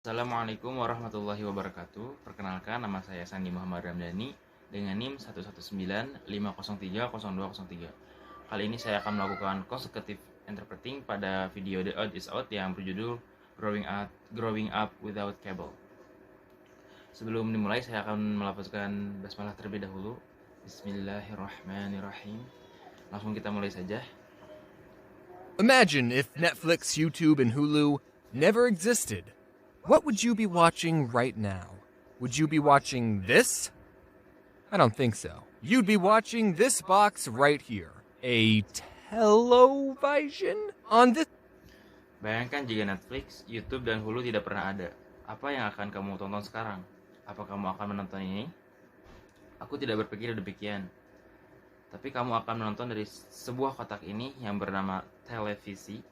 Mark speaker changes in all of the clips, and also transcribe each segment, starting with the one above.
Speaker 1: Assalamualaikum warahmatullahi wabarakatuh. Perkenalkan, nama saya Sandi Muhammad Ramdhani dengan NIM 11950300203. Kali ini saya akan melakukan consecutive interpreting pada video The Odd is Out yang berjudul Growing Up Without Cable. Sebelum dimulai, saya akan melafazkan basmalah terlebih dahulu. Bismillahirrahmanirrahim. Langsung kita mulai saja.
Speaker 2: Imagine if Netflix, YouTube, and Hulu never existed. What would you be watching right now? Would you be watching this? I don't think so. You'd be watching this box right here. A television? On this.
Speaker 1: Bayangkan jika Netflix, YouTube, dan Hulu tidak pernah ada. Apa yang akan kamu tonton sekarang? Apa kamu akan menonton ini? Aku tidak berpikir demikian. Tapi kamu akan menonton dari sebuah kotak ini yang bernama televisi.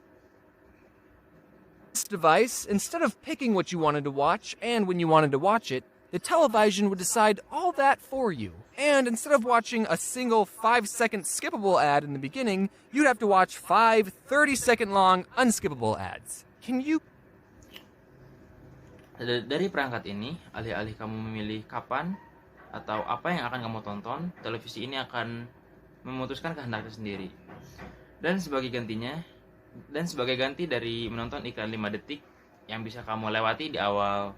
Speaker 2: This device, instead of picking what you wanted to watch and when you wanted to watch it, the television would decide all that for you. And instead of watching a single 5-second skippable ad in the beginning, you'd have to watch 5 30-second long unskippable ads. Can you?
Speaker 1: Dari perangkat ini, alih-alih kamu memilih kapan atau apa yang akan kamu tonton, televisi ini akan memutuskan kehendaknya sendiri. Dan sebagai ganti dari menonton iklan 5 detik yang bisa kamu lewati di awal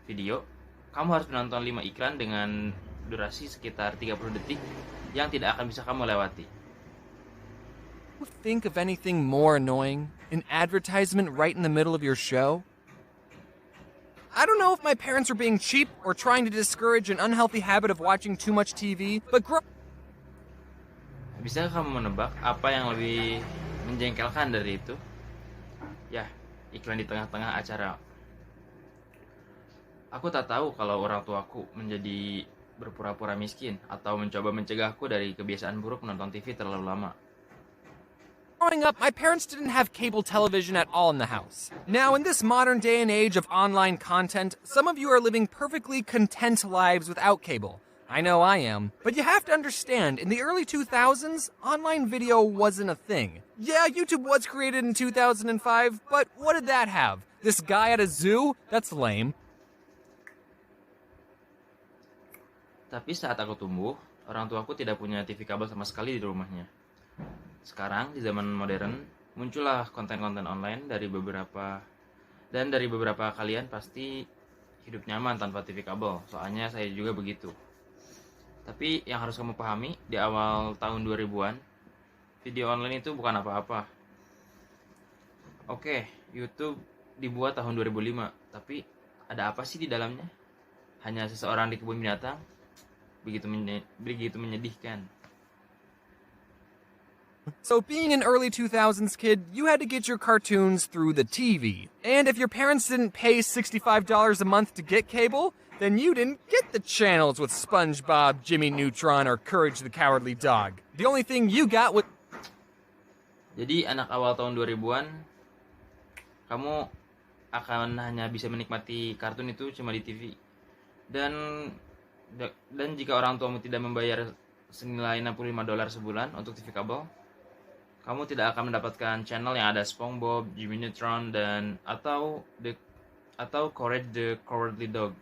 Speaker 1: video, kamu harus menonton 5 iklan dengan durasi sekitar 30 detik yang tidak akan bisa kamu lewati.
Speaker 2: Think of anything more annoying? An advertisement right in the middle of your show? I don't know if my parents are being cheap or trying to discourage an unhealthy habit of watching too much TV, but
Speaker 1: Bisakah kamu menebak apa yang lebih menjengkelkan dari itu? Ya, iklan di tengah-tengah acara. Aku tak tahu kalau orang tuaku menjadi berpura-pura miskin atau mencoba mencegahku dari kebiasaan buruk menonton TV terlalu lama.
Speaker 2: Growing up, my parents didn't have cable television at all in the house. Now, in this modern day and age of online content, some of you are living perfectly content lives without cable. I know I am. But you have to understand, in the early 2000s, online video wasn't a thing. Yeah, YouTube was created in 2005, but what did that have? This guy at a zoo? That's lame.
Speaker 1: Tapi saat aku tumbuh, orang tuaku tidak punya TV kabel sama sekali di rumahnya. Sekarang, di zaman modern, muncullah konten-konten online dari beberapa kalian pasti hidup nyaman tanpa TV kabel. Soalnya saya juga begitu. Tapi yang harus kamu pahami, di awal tahun 2000-an, video online itu bukan apa-apa. Oke, YouTube dibuat tahun 2005, tapi ada apa sih di dalamnya? Hanya seseorang di kebun binatang? Begitu menyedihkan.
Speaker 2: So being an early 2000s kid, you had to get your cartoons through the TV. And if your parents didn't pay $65 a month to get cable, then you didn't get the channels with SpongeBob, Jimmy Neutron, or Courage the Cowardly Dog. The only thing you got was...
Speaker 1: Jadi anak awal tahun 2000-an, kamu akan hanya bisa menikmati kartun itu cuma di TV. Dan jika orang tuamu tidak membayar senilai $65 sebulan untuk TV kabel, kamu tidak akan mendapatkan channel yang ada SpongeBob, Jimmy Neutron, atau Courage the Cowardly Dog.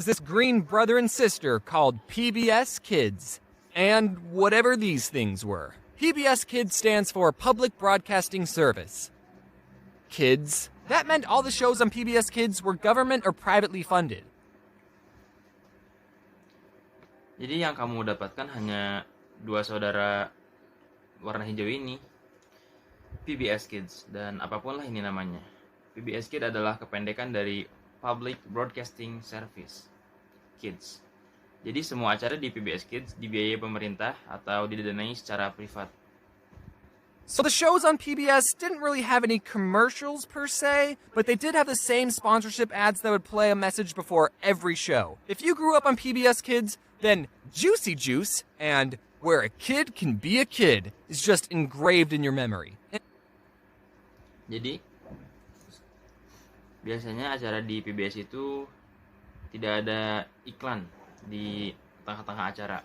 Speaker 2: this green brother and sister called PBS Kids. And whatever these things were. PBS Kids stands for Public Broadcasting Service. Kids. That meant all the shows on PBS Kids were government or privately funded.
Speaker 1: Jadi yang kamu dapatkan hanya dua saudara warna hijau ini, PBS Kids, dan apapun lah ini namanya. PBS Kids adalah kependekan dari Public Broadcasting Service Kids. Jadi semua acara di PBS Kids dibiayai pemerintah atau didanai secara privat.
Speaker 2: So the shows on PBS didn't really have any commercials per se, but they did have the same sponsorship ads that would play a message before every show. If you grew up on PBS Kids, then Juicy Juice and Where a Kid Can Be a Kid is just engraved in your memory.
Speaker 1: Jadi biasanya acara di PBS itu tidak ada iklan di tengah-tengah acara.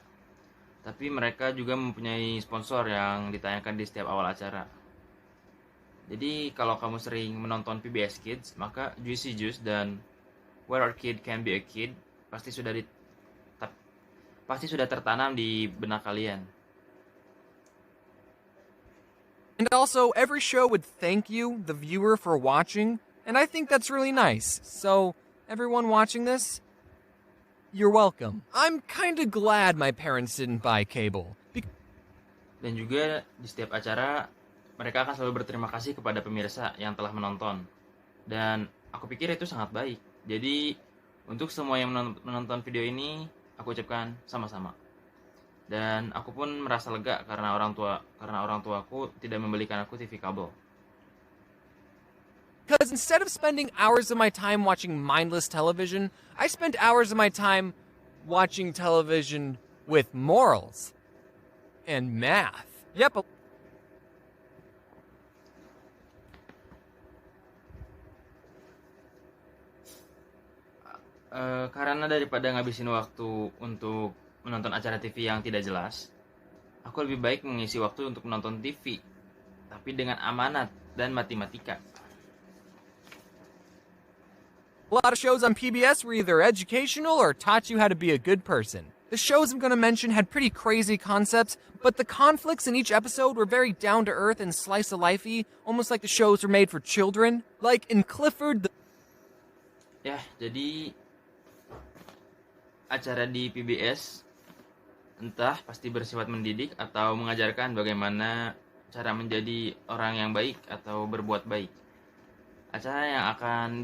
Speaker 1: Tapi mereka juga mempunyai sponsor yang ditayangkan di setiap awal acara. Jadi kalau kamu sering menonton PBS Kids, maka Juicy Juice dan Where a Kid Can Be a Kid pasti sudah pasti sudah tertanam di benak kalian.
Speaker 2: And also, every show would thank you, the viewer, for watching, and I think that's really nice. So, everyone watching this, you're welcome. I'm kinda glad my parents didn't buy cable.
Speaker 1: Dan juga di setiap acara, mereka akan selalu berterima kasih kepada pemirsa yang telah menonton. Dan aku pikir itu sangat baik. Jadi, untuk semua yang menonton video ini, aku ucapkan sama-sama. Dan aku pun merasa lega karena orang tuaku tidak membelikan aku TV kabel.
Speaker 2: Because instead of spending hours of my time watching mindless television, I spent hours of my time watching television with morals and math. Yep.
Speaker 1: Karena daripada ngabisin waktu untuk menonton acara TV yang tidak jelas, aku lebih baik mengisi waktu untuk menonton TV, tapi dengan amanat dan matematika.
Speaker 2: A lot of shows on PBS were either educational or taught you how to be a good person. The shows I'm gonna mention had pretty crazy concepts, but the conflicts in each episode were very down to earth and slice of lifey, almost like the shows were made for children. Like in Clifford the...
Speaker 1: Ya, jadi acara di PBS entah pasti bersifat mendidik atau mengajarkan bagaimana cara menjadi orang yang baik atau berbuat baik. Acara yang akan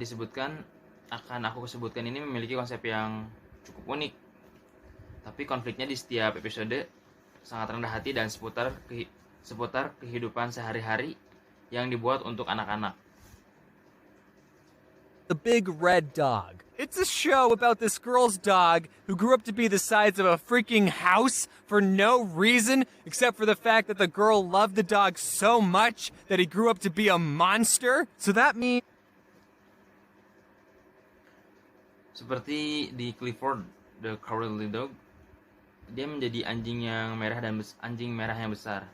Speaker 1: aku sebutkan ini memiliki konsep yang cukup unik. Tapi konfliknya di setiap episode sangat rendah hati dan seputar kehidupan sehari-hari yang dibuat untuk anak-anak.
Speaker 2: The Big Red Dog. It's a show about this girl's dog who grew up to be the size of a freaking house for no reason except for the fact that the girl loved the dog so much that he grew up to be a monster. So that means...
Speaker 1: Seperti di Clifford the Cowardly Dog, dia menjadi anjing merah yang besar.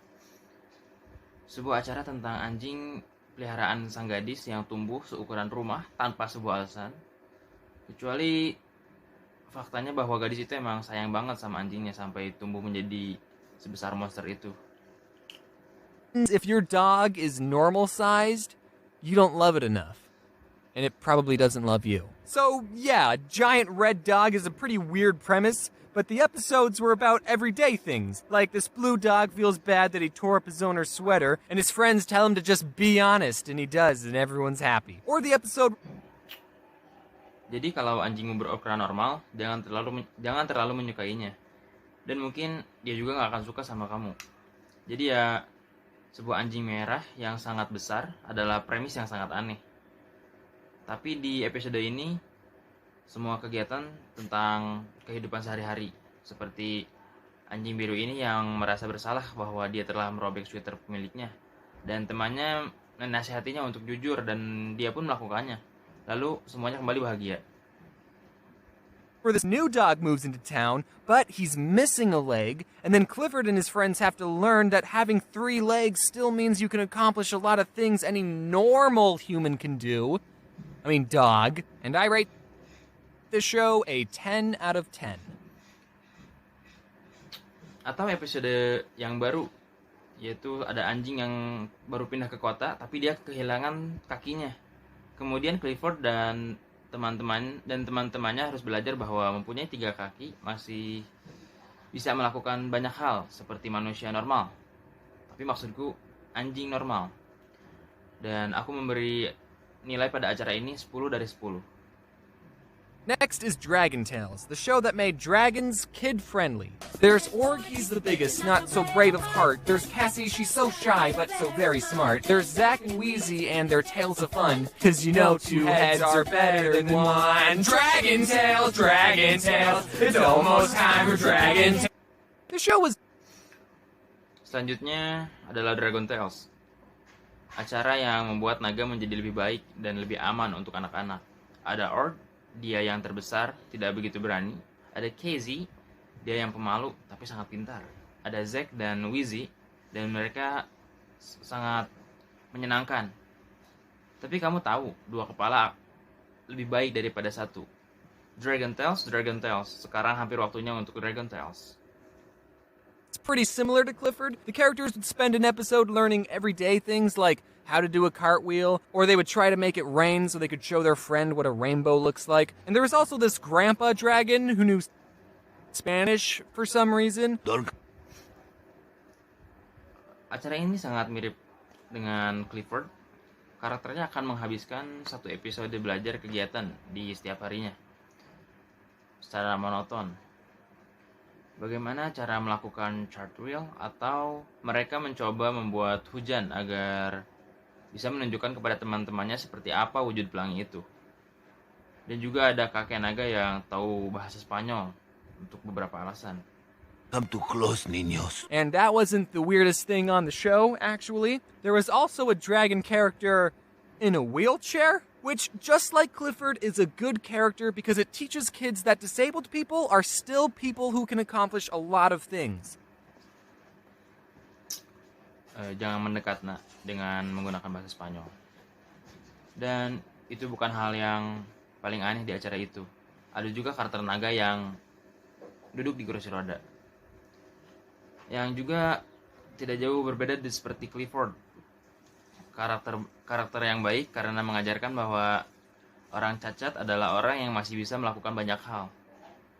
Speaker 1: Sebuah acara tentang anjing peliharaan sang gadis yang tumbuh seukuran rumah tanpa sebuah alasan. Kecuali faktanya bahwa gadis itu emang sayang banget sama anjingnya sampai tumbuh menjadi sebesar monster itu.
Speaker 2: If your dog is normal sized, you don't love it enough. And it probably doesn't love you. So, yeah, a giant red dog is a pretty weird premise, but the episodes were about everyday things. Like this blue dog feels bad that he tore up his owner's sweater, and his friends tell him to just be honest, and he does, and everyone's happy. Or the episode...
Speaker 1: Jadi kalau anjingmu berukuran normal, jangan terlalu menyukainya. Dan mungkin dia juga gak akan suka sama kamu. Jadi ya, sebuah anjing merah yang sangat besar adalah premis yang sangat aneh. Tapi di episode ini, semua kegiatan tentang kehidupan sehari-hari. Seperti anjing biru ini yang merasa bersalah bahwa dia telah merobek sweater pemiliknya. Dan temannya menasihatinya untuk jujur dan dia pun melakukannya. Lalu semuanya kembali bahagia.
Speaker 2: Where this new dog moves into town, but he's missing a leg, and then Clifford and his friends have to learn that having 3 legs still means you can accomplish a lot of things any normal human can do. Dog. And I rate this show a 10 out of 10.
Speaker 1: Atau episode yang baru, yaitu ada anjing yang baru pindah ke kota, tapi dia kehilangan kakinya. Kemudian Clifford dan teman-temannya harus belajar bahwa mempunyai 3 kaki masih bisa melakukan banyak hal seperti manusia normal. Tapi maksudku anjing normal. Dan aku memberi nilai pada acara ini 10 dari 10.
Speaker 2: Next is Dragon Tales, the show that made dragons kid-friendly. There's Org, he's the biggest, not so brave of heart. There's Cassie, she's so shy, but so very smart. There's Zack and Wheezy and their tales of fun, 'cause you know 2 heads are better than 1. Dragon Tales, it's almost time for Dragon Tales. The show was...
Speaker 1: Selanjutnya adalah Dragon Tales. Acara yang membuat naga menjadi lebih baik dan lebih aman untuk anak-anak. Ada Org, dia yang terbesar, tidak begitu berani. Ada Casey, dia yang pemalu tapi sangat pintar. Ada Zack dan Wheezy, dan mereka sangat menyenangkan. Tapi kamu tahu, dua kepala lebih baik daripada satu. Dragon Tales. Sekarang hampir waktunya untuk Dragon Tales.
Speaker 2: It's pretty similar to Clifford. The characters would spend an episode learning everyday things like how to do a cartwheel, or they would try to make it rain so they could show their friend what a rainbow looks like. And there was also this grandpa dragon who knew Spanish for some reason.
Speaker 1: Acara ini sangat mirip dengan Clifford. Karakternya akan menghabiskan satu episode belajar kegiatan di setiap harinya secara monoton. Bagaimana cara melakukan cartwheel, atau mereka mencoba membuat hujan agar bisa menunjukkan kepada teman-temannya seperti apa wujud pelangi itu. Dan juga ada kakek naga yang tahu bahasa Spanyol untuk beberapa alasan.
Speaker 3: Come too close, niños.
Speaker 2: And that wasn't the weirdest thing on the show, actually. There was also a dragon character in a wheelchair, which, just like Clifford, is a good character because it teaches kids that disabled people are still people who can accomplish a lot of things.
Speaker 1: Jangan mendekat, nak, dengan menggunakan bahasa Spanyol. Dan itu bukan hal yang paling aneh di acara itu. Ada juga karakter naga yang duduk di kursi roda, yang juga tidak jauh berbeda seperti Clifford. Karakter yang baik karena mengajarkan bahwa orang cacat adalah orang yang masih bisa melakukan banyak hal.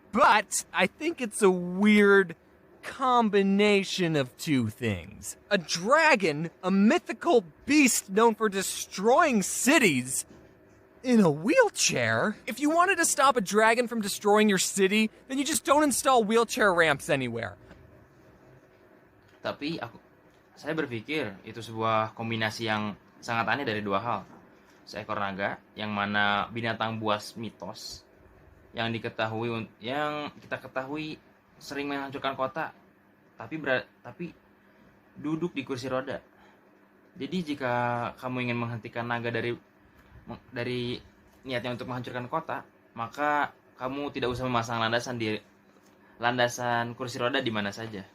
Speaker 2: But I think it's a weird combination of two things. A dragon, a mythical beast known for destroying cities, in a wheelchair? If you wanted to stop a dragon from destroying your city, then you just don't install wheelchair ramps anywhere.
Speaker 1: Tapi saya berpikir itu sebuah kombinasi yang sangat aneh dari dua hal. Seekor naga yang mana binatang buas mitos yang kita ketahui sering menghancurkan kota, tapi duduk di kursi roda. Jadi jika kamu ingin menghentikan naga dari niatnya untuk menghancurkan kota, maka kamu tidak usah memasang landasan kursi roda di mana saja.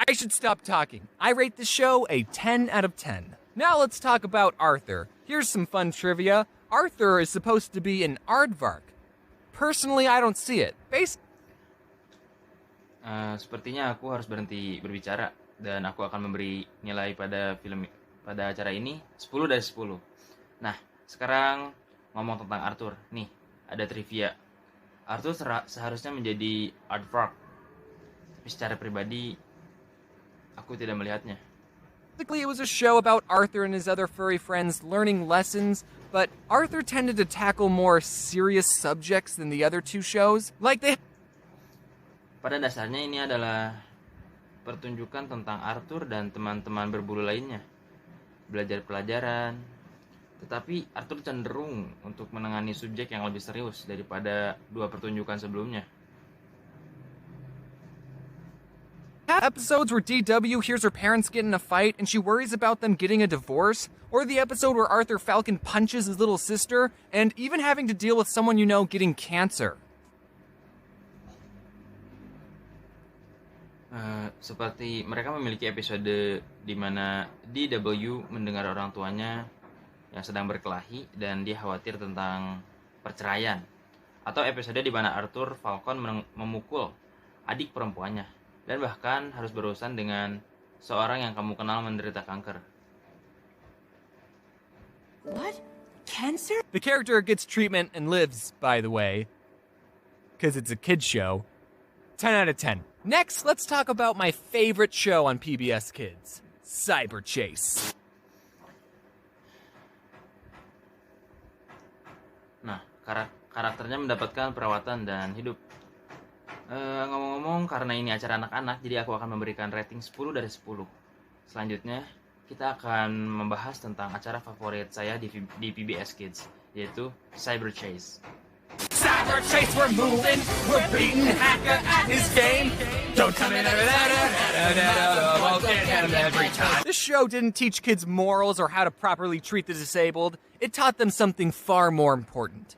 Speaker 2: I should stop talking. I rate the show a 10 out of 10. Now let's talk about Arthur. Here's some fun trivia. Arthur is supposed to be an aardvark. Personally, I don't see it.
Speaker 1: Sepertinya aku harus berhenti berbicara dan aku akan memberi nilai pada acara ini 10 dari 10. Nah, sekarang ngomong tentang Arthur. Nih, ada trivia. Arthur seharusnya menjadi aardvark. Tapi secara pribadi aku tidak melihatnya.
Speaker 2: Basically, it was a show about Arthur and his other furry friends learning lessons, but Arthur tended to tackle more serious subjects than the other two shows.
Speaker 1: Pada dasarnya ini adalah pertunjukan tentang Arthur dan teman-teman berbulu lainnya. Belajar pelajaran. Tetapi Arthur cenderung untuk menangani subjek yang lebih serius daripada dua pertunjukan sebelumnya.
Speaker 2: Episodes where DW hears her parents get in a fight and she worries about them getting a divorce, or the episode where Arthur Falcon punches his little sister, and even having to deal with someone you know getting cancer.
Speaker 1: Seperti mereka memiliki episode di mana DW mendengar orang tuanya yang sedang berkelahi dan dia khawatir tentang perceraian, atau episode di mana Arthur Falcon memukul adik perempuannya dan bahkan harus berurusan dengan seorang yang kamu kenal menderita kanker.
Speaker 4: What? Cancer?
Speaker 2: The character gets treatment and lives, by the way, because it's a kid's show. 10 out of 10. Next, let's talk about my favorite show on PBS Kids, Cyber Chase.
Speaker 1: Nah, karakternya mendapatkan perawatan dan hidup. Ngomong-ngomong, karena ini acara anak-anak, jadi aku akan memberikan rating 10 dari 10. Selanjutnya, kita akan membahas tentang acara favorit saya di PBS Kids, yaitu Cyber Chase.
Speaker 2: Cyber Chase, we're moving, we're beating Hacker at his game. Don't come in every time. This show didn't teach kids morals or how to properly treat the disabled. It taught them something far more important.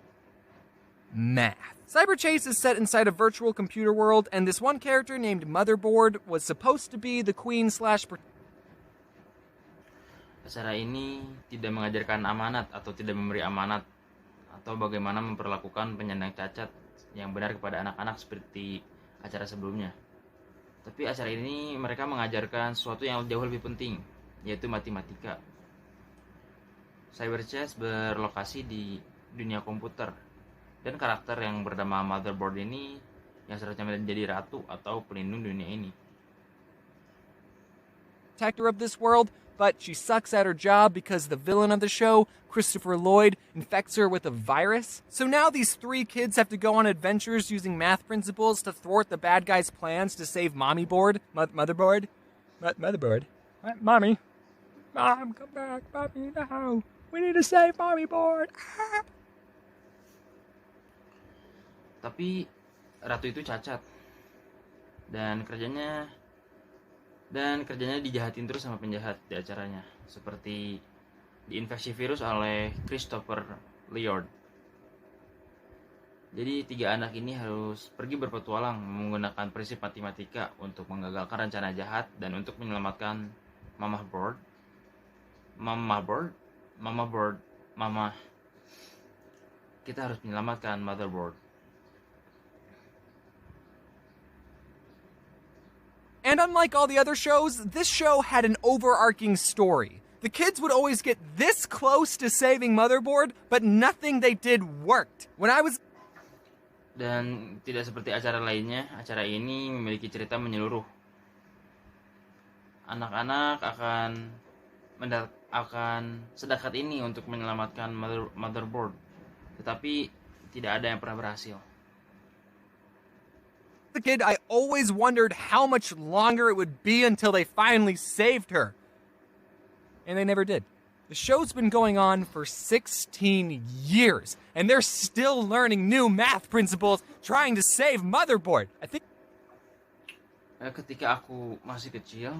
Speaker 2: Math. Cyber Chase is set inside a virtual computer world, and this one character named Motherboard was supposed to be the queen /
Speaker 1: Acara ini tidak mengajarkan amanat atau tidak memberi amanat atau bagaimana memperlakukan penyandang cacat yang benar kepada anak-anak seperti acara sebelumnya. Tapi acara ini mereka mengajarkan sesuatu yang jauh lebih penting, yaitu matematika. Cyber Chess berlokasi di dunia komputer, dan karakter yang bernama Motherboard ini yang seharusnya menjadi ratu atau pelindung dunia ini.
Speaker 2: Protector of this world, but she sucks at her job because the villain of the show, Christopher Lloyd, infects her with a virus. So now these three kids have to go on adventures using math principles to thwart the bad guy's plans to save Mommy Board. Motherboard? Motherboard? Mommy? Mom, come back. Mommy, no. We need to save Mommy Board.
Speaker 1: Tapi ratu itu cacat dan kerjanya dijahatin terus sama penjahat di acaranya, seperti diinfeksi virus oleh Christopher Lloyd. Jadi 3 anak ini harus pergi berpetualang menggunakan prinsip matematika untuk menggagalkan rencana jahat dan untuk menyelamatkan Mama. Kita harus menyelamatkan Motherboard.
Speaker 2: And unlike all the other shows, this show had an overarching story. The kids would always get this close to saving Motherboard, but nothing they did worked.
Speaker 1: Dan tidak seperti acara lainnya, acara ini memiliki cerita menyeluruh. Anak-anak akan sedekat ini untuk menyelamatkan Motherboard, tetapi tidak ada yang pernah berhasil.
Speaker 2: The kid, I always wondered how much longer it would be until they finally saved her. And they never did. The show's been going on for 16 years, and they're still learning new math principles trying to save Motherboard.
Speaker 1: Ketika aku masih kecil,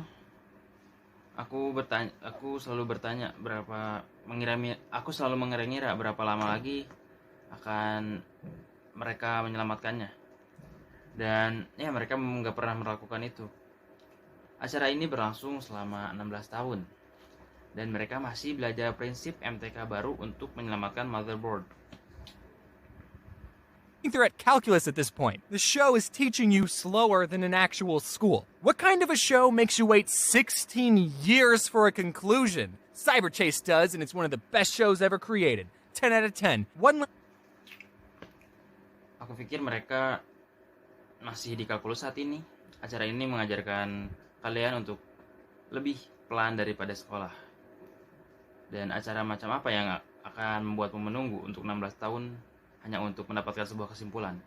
Speaker 1: aku selalu mengira-ngira berapa lama lagi akan mereka menyelamatkannya. Dan ya, mereka nggak pernah melakukan itu. Acara ini berlangsung selama 16 tahun. Dan mereka masih belajar prinsip MTK baru untuk menyelamatkan Motherboard.
Speaker 2: They're at calculus at this point. The show is teaching you slower than an actual school. What kind of a show makes you wait 16 years for a conclusion? Cyber Chase does, and it's one of the best shows ever created. 10 out of 10.
Speaker 1: Aku pikir mereka masih di kalkulus saat ini. Acara ini mengajarkan kalian untuk lebih pelan daripada sekolah. Dan acara macam apa yang akan membuatmu menunggu untuk 16 tahun hanya untuk mendapatkan sebuah kesimpulan?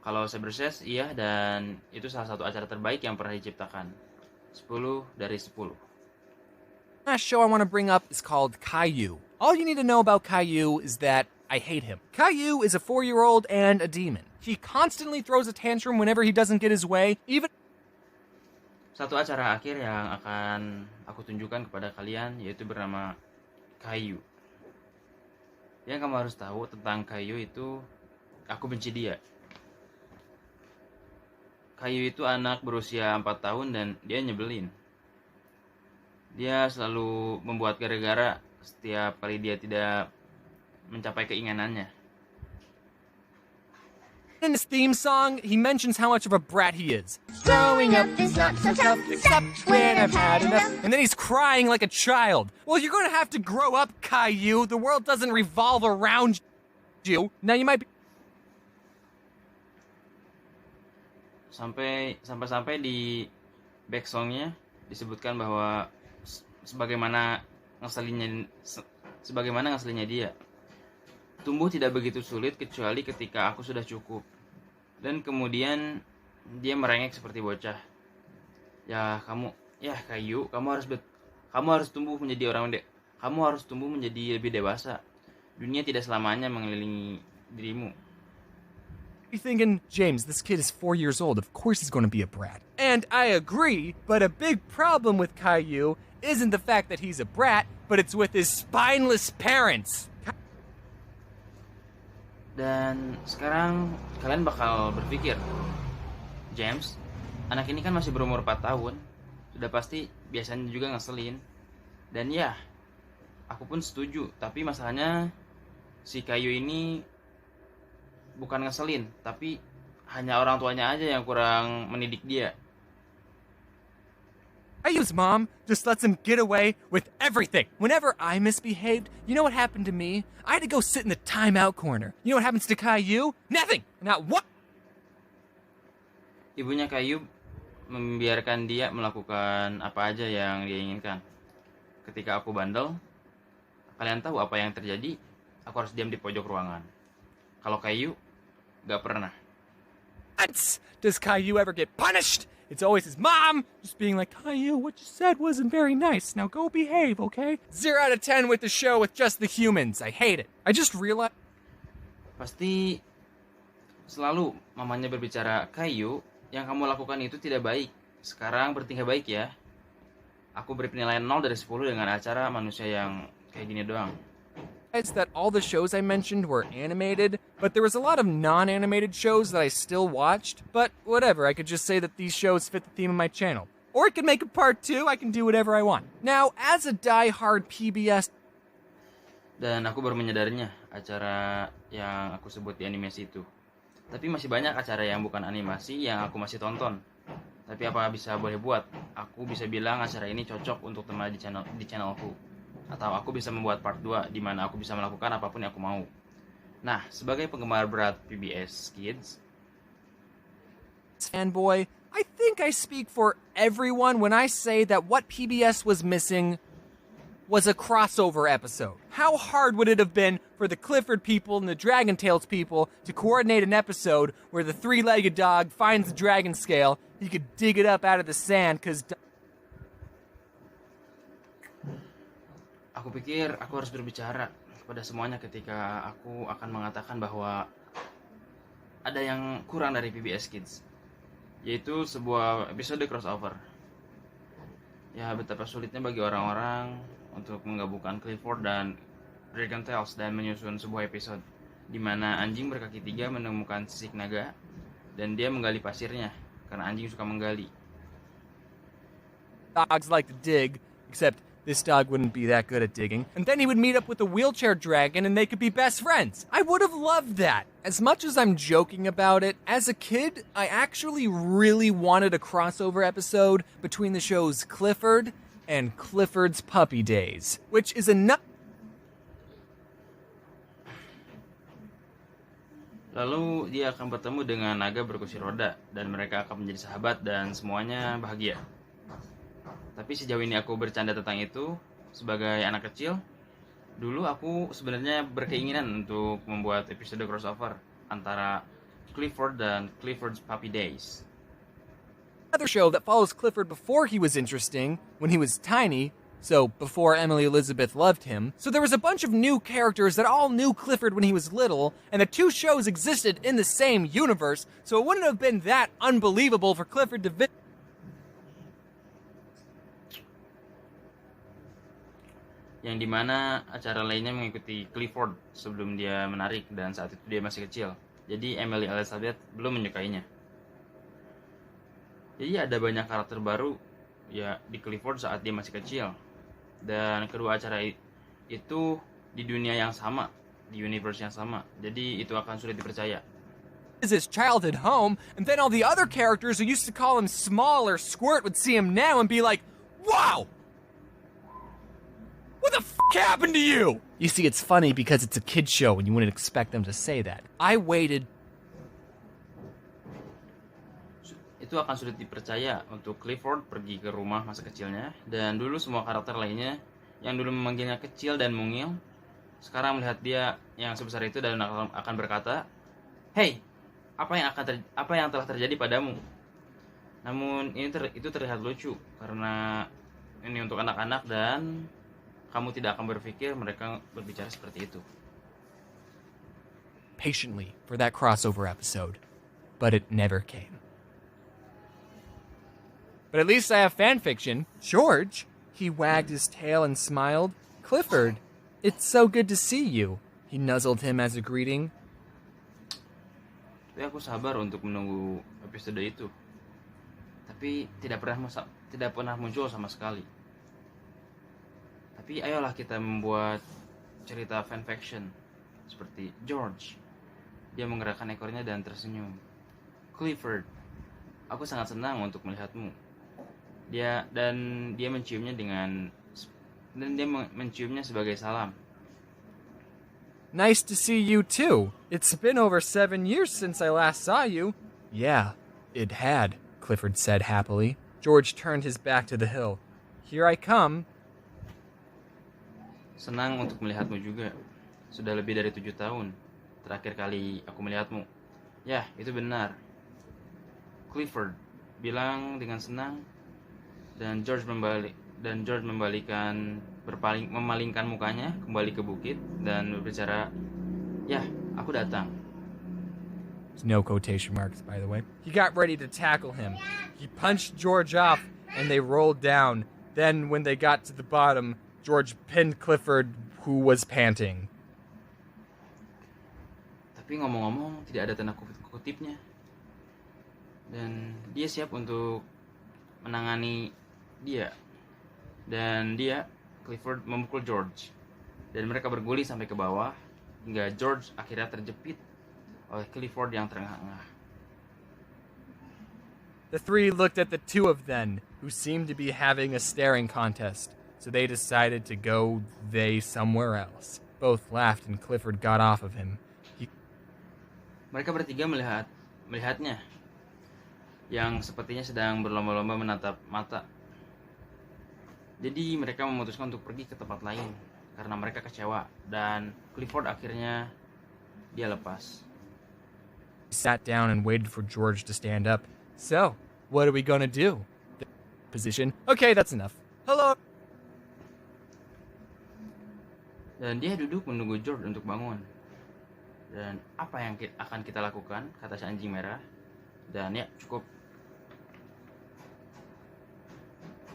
Speaker 1: Kalau Cyber Chess, iya, dan itu salah satu acara terbaik yang pernah diciptakan. 10 dari 10.
Speaker 2: Last show I want to bring up is called Caillou. All you need to know about Caillou is that I hate him. Caillou is a 4-year-old and a demon. He constantly throws a tantrum whenever he doesn't get his way, even...
Speaker 1: Satu acara akhir yang akan aku tunjukkan kepada kalian yaitu bernama Caillou. Yang kamu harus tahu tentang Caillou itu, aku benci dia. Caillou itu anak berusia 4 tahun dan dia nyebelin. Dia selalu membuat gara-gara setiap kali dia tidak mencapai keinginannya.
Speaker 2: In his theme song, he mentions how much of a brat he is. Growing up is not so tough, except when I've had enough. And then he's crying like a child. Well, you're gonna have to grow up, Caillou. The world doesn't revolve around you. Now you might be...
Speaker 1: Sampai di back songnya disebutkan bahwa sebagaimana ngeselinnya dia. Tumbuh tidak begitu sulit kecuali ketika aku sudah cukup. Dan kemudian dia merengek seperti bocah. Caillou, kamu harus tumbuh menjadi lebih dewasa. Dunia tidak selamanya mengelilingi dirimu.
Speaker 2: You're thinking, James, this kid is 4 years old. Of course he's going to be a brat. And I agree, but a big problem with Caillou isn't the fact that he's a brat, but it's with his spineless parents.
Speaker 1: Dan sekarang kalian bakal berpikir, James, anak ini kan masih berumur 4 tahun. Sudah pasti biasanya juga ngeselin. Dan ya, aku pun setuju. Tapi masalahnya si Kayu ini bukan ngeselin, tapi hanya orang tuanya aja yang kurang mendidik dia.
Speaker 2: Kayu's mom just lets him get away with everything. Whenever I misbehaved, you know what happened to me? I had to go sit in the timeout corner. You know what happens to Caillou? Nothing. Not what?
Speaker 1: Ibunya Kayu membiarkan dia melakukan apa aja yang dia inginkan. Ketika aku bandel, kalian tahu apa yang terjadi? Aku harus diam di pojok ruangan. Kalau Kayu, gak pernah.
Speaker 2: Once does Caillou ever get punished? It's always his mom just being like, Caillou, what you said wasn't very nice. Now go behave, okay? 0 out of 10 with the show with just the humans. I hate it. I just realized...
Speaker 1: Pasti selalu mamanya berbicara, Kayu, yang kamu lakukan itu tidak baik. Sekarang bertingkah baik ya. Aku beri penilaian 0 dari 10 dengan acara manusia yang kayak gini doang.
Speaker 2: that all the shows I mentioned were animated, but there was a lot of non-animated shows that I still watched. But whatever, I could just say that these shows fit the theme of my channel. Or I could make a part 2, I can do whatever I want. Now, as a die-hard PBS...
Speaker 1: Dan aku baru menyadarinya, acara yang aku sebut di animasi itu. Tapi masih banyak acara yang bukan animasi yang aku masih tonton. Tapi apa bisa boleh buat? Aku bisa bilang acara ini cocok untuk teman di channelku. Atau aku bisa membuat part 2 di mana aku bisa melakukan apapun yang aku mau. Nah, sebagai penggemar berat PBS Kids,
Speaker 2: fanboy, I think I speak for everyone when I say that what PBS was missing was a crossover episode. How hard would it have been for the Clifford people and the Dragon Tales people to coordinate an episode where the three-legged dog finds the dragon scale, he could dig it up out of the sand because...
Speaker 1: aku pikir aku harus berbicara kepada semuanya ketika aku akan mengatakan bahwa ada yang kurang dari PBS Kids, yaitu sebuah episode crossover. Ya, betapa sulitnya bagi orang-orang untuk menggabungkan Clifford dan Dragon Tales dan menyusun sebuah episode di mana anjing berkaki 3 menemukan sisik naga dan dia menggali pasirnya karena anjing suka menggali.
Speaker 2: Dogs like to dig, except this dog wouldn't be that good at digging. And then he would meet up with a wheelchair dragon and they could be best friends. I would have loved that. As much as I'm joking about it, as a kid, I actually really wanted a crossover episode between the shows Clifford and Clifford's Puppy Days, which is enough.
Speaker 1: Lalu dia akan bertemu dengan naga berkursi roda dan mereka akan menjadi sahabat dan semuanya bahagia. Tapi sejauh ini aku bercanda tentang itu sebagai anak kecil. Dulu aku sebenarnya berkeinginan untuk membuat episode crossover antara Clifford dan Clifford's Puppy Days.
Speaker 2: Another show that follows Clifford before he was interesting, when he was tiny, so before Emily Elizabeth loved him. So there was a bunch of new characters that all knew Clifford when he was little, and the two shows existed in the same universe, so it wouldn't have been that unbelievable for Clifford to visit.
Speaker 1: Yang dimana acara lainnya mengikuti Clifford sebelum dia menarik dan saat itu dia masih kecil. Jadi Emily Elizabeth belum menyukainya. Jadi ada banyak karakter baru ya di Clifford saat dia masih kecil. Dan kedua acara itu di dunia yang sama, di universe yang sama. Jadi itu akan sulit dipercaya.
Speaker 2: His childhood home, and then all the other characters who used to call him small or squirt would see him now and be like, wow! What the f*** happened to you? You see, it's funny because it's a kid's show and you wouldn't expect them to say that. I waited.
Speaker 1: Itu akan sulit dipercaya untuk Clifford pergi ke rumah masa kecilnya. Dan dulu semua karakter lainnya yang dulu memanggilnya kecil dan mungil, sekarang melihat dia yang sebesar itu dan akan berkata, "Hey, apa yang telah terjadi padamu?" Namun itu terlihat lucu karena ini untuk anak-anak dan kamu tidak akan berpikir mereka berbicara seperti itu.
Speaker 2: Patiently for that crossover episode, but it never came. But at least I have fanfiction. George, he wagged his tail and smiled. Clifford, it's so good to see you. He nuzzled him as a greeting.
Speaker 1: Tapi aku sabar untuk menunggu episode itu. Tapi tidak pernah muncul sama sekali. Tapi ayolah kita membuat cerita fanfiction seperti George. Dia menggerakkan ekornya dan tersenyum. Clifford, aku sangat senang untuk melihatmu. Dia menciumnya menciumnya sebagai salam.
Speaker 2: Nice to see you too. It's been over 7 years since I last saw you. Yeah, it had, Clifford said happily. George turned his back to the hill. Here I come.
Speaker 1: Senang untuk melihatmu juga. Sudah lebih dari 7 tahun. Terakhir kali aku melihatmu. Ya, itu benar. Clifford bilang dengan senang, dan George memalingkan mukanya kembali ke bukit dan berbicara, "Ya, aku datang."
Speaker 2: There's no quotation marks, by the way. He got ready to tackle him. He punched George off, and they rolled down. Then, when they got to the bottom, George pinned Clifford, who was panting.
Speaker 1: Tapi ngomong-ngomong, tidak ada tanda kutipnya. Dan dia siap untuk menangani dia. Dan Clifford, memukul George. Dan mereka berguling sampai ke bawah, hingga George akhirnya terjepit oleh Clifford yang terengah-engah.
Speaker 2: The three looked at the two of them, who seemed to be having a staring contest, so they decided to go somewhere else. Both laughed and Clifford got off of him.
Speaker 1: Mereka bertiga melihatnya, yang sepertinya sedang berlomba-lomba menatap mata. Jadi mereka memutuskan untuk pergi ke tempat lain, karena mereka kecewa, dan Clifford akhirnya dia lepas.
Speaker 2: He sat down and waited for George to stand up. So, what are we gonna do? Position. Okay, that's enough. Hello.
Speaker 1: Dan dia duduk menunggu George untuk bangun. Dan apa yang akan kita lakukan, kata si anjing merah. Dan ya, cukup.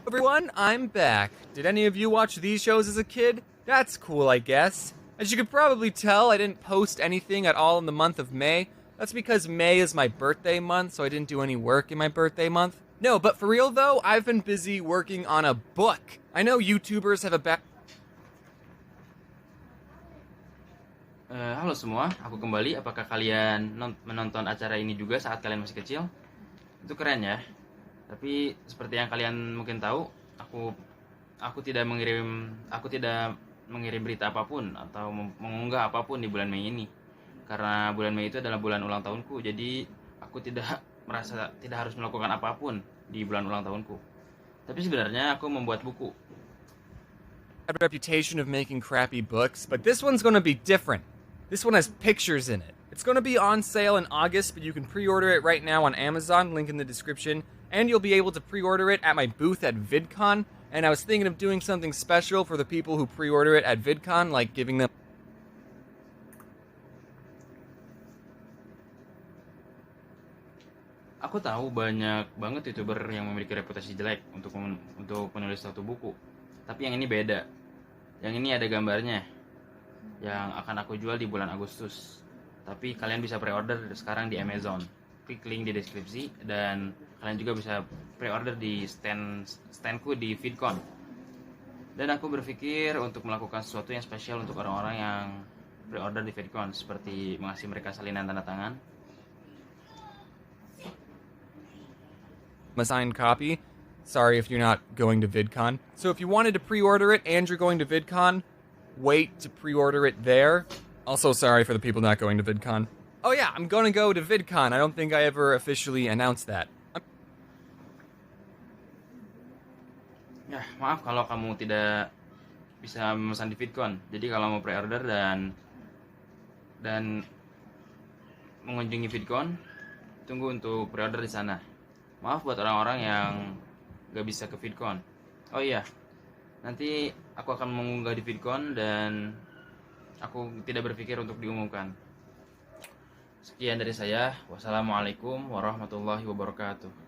Speaker 2: Everyone, I'm back. Did any of you watch these shows as a kid? That's cool, I guess. As you could probably tell, I didn't post anything at all in the month of May. That's because May is my birthday month, so I didn't do any work in my birthday month. No, but for real though, I've been busy working on a book. I know YouTubers have a
Speaker 1: Halo semua, aku kembali. Apakah kalian menonton acara ini juga saat kalian masih kecil? Itu keren ya. Tapi seperti yang kalian mungkin tahu, aku tidak mengirim berita apapun atau mengunggah apapun di bulan Mei ini. Karena bulan Mei itu adalah bulan ulang tahunku, jadi aku tidak merasa tidak harus melakukan apapun di bulan ulang tahunku. Tapi sebenarnya aku membuat buku.
Speaker 2: a reputation of making crappy books, but this one's gonna be different. This one has pictures in it. It's gonna be on sale in August, but you can pre-order it right now on Amazon, link in the description, and you'll be able to pre-order it at my booth at VidCon, and I was thinking of doing something special for the people who pre-order it at VidCon, like giving them...
Speaker 1: Aku tahu banyak banget YouTuber yang memiliki reputasi jelek untuk menulis satu buku. Tapi yang ini beda. Yang ini ada gambarnya. Yang akan aku jual di bulan Agustus. Tapi kalian bisa pre-order sekarang di Amazon. Klik link di deskripsi dan kalian juga bisa pre-order di standku di VidCon. Dan aku berpikir untuk melakukan sesuatu yang spesial untuk orang-orang yang pre-order di VidCon, seperti mengasih mereka salinan tanda tangan.
Speaker 2: a signed copy. Sorry if you're not going to VidCon. So if you wanted to pre-order it and you're going to VidCon, wait to pre-order it there. Also sorry for the people not going to VidCon. Oh yeah, I'm gonna go to VidCon. I don't think I ever officially announced that.
Speaker 1: Ya, maaf kalau kamu tidak bisa memesan di VidCon. Jadi kalau mau pre-order dan mengunjungi VidCon, tunggu untuk pre-order di sana. Maaf buat orang-orang yang gak bisa ke VidCon. Oh iya, nanti aku akan mengunggah di VidCon dan aku tidak berpikir untuk diumumkan. Sekian dari saya. Wassalamualaikum warahmatullahi wabarakatuh.